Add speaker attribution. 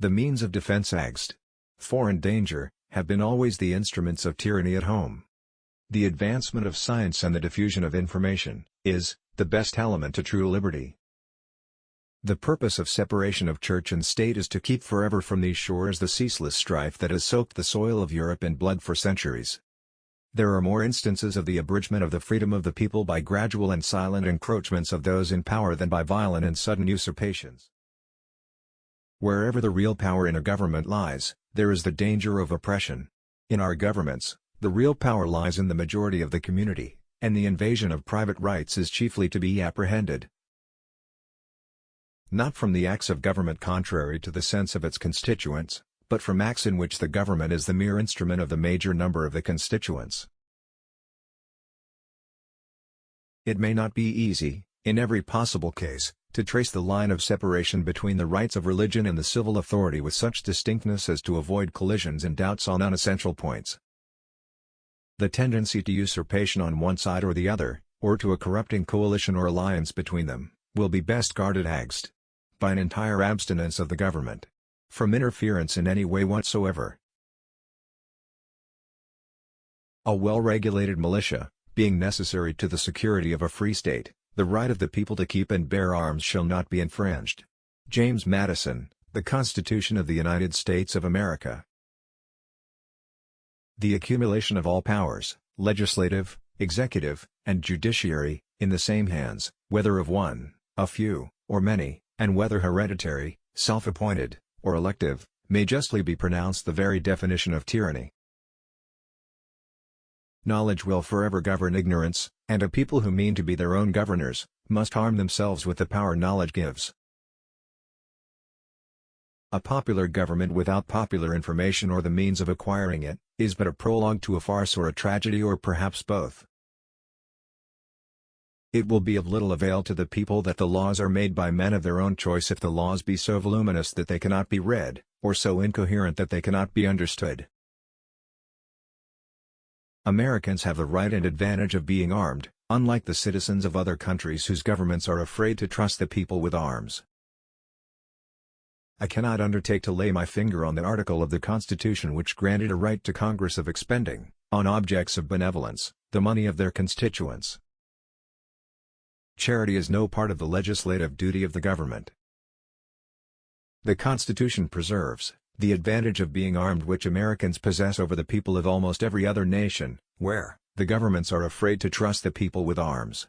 Speaker 1: The means of defense against foreign danger have been always the instruments of tyranny at home. The advancement of science and the diffusion of information is the best element to true liberty. The purpose of separation of church and state is to keep forever from these shores the ceaseless strife that has soaked the soil of Europe in blood for centuries. There are more instances of the abridgment of the freedom of the people by gradual and silent encroachments of those in power than by violent and sudden usurpations. Wherever the real power in a government lies, there is the danger of oppression. In our governments, the real power lies in the majority of the community, and the invasion of private rights is chiefly to be apprehended, not from the acts of government contrary to the sense of its constituents, but from acts in which the government is the mere instrument of the major number of the constituents. It may not be easy, in every possible case, to trace the line of separation between the rights of religion and the civil authority with such distinctness as to avoid collisions and doubts on unessential points. The tendency to usurpation on one side or the other, or to a corrupting coalition or alliance between them, will be best guarded against by an entire abstinence of the government from interference in any way whatsoever. A well-regulated militia, being necessary to the security of a free state, the right of the people to keep and bear arms shall not be infringed. James Madison, The Constitution of the United States of America. The accumulation of all powers, legislative, executive, and judiciary, in the same hands, whether of one, a few, or many, and whether hereditary, self-appointed, or elective, may justly be pronounced the very definition of tyranny. Knowledge will forever govern ignorance, and a people who mean to be their own governors, must arm themselves with the power knowledge gives. A popular government without popular information or the means of acquiring it, is but a prologue to a farce or a tragedy or perhaps both. It will be of little avail to the people that the laws are made by men of their own choice if the laws be so voluminous that they cannot be read, or so incoherent that they cannot be understood. Americans have the right and advantage of being armed, unlike the citizens of other countries whose governments are afraid to trust the people with arms. I cannot undertake to lay my finger on the article of the Constitution which granted a right to Congress of expending, on objects of benevolence, the money of their constituents. Charity is no part of the legislative duty of the government. The Constitution preserves the advantage of being armed which Americans possess over the people of almost every other nation, where the governments are afraid to trust the people with arms.